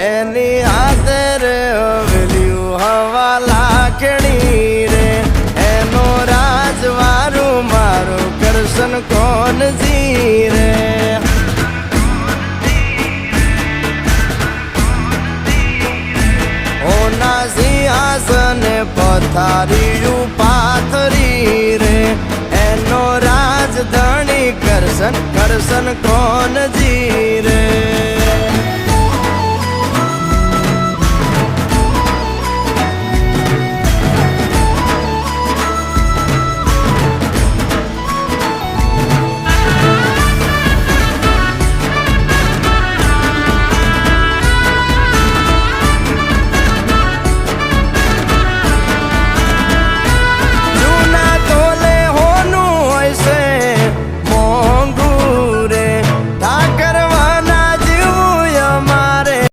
એની હાથે રે હવેલ્યું હવા લાખણી રે એનો રાજવારું મારું કરશન કોણ જી રે ઓના સિંહાસને પથારીયું પાથરી રે એનો રાજધણી કરશન કરશન કોણ જી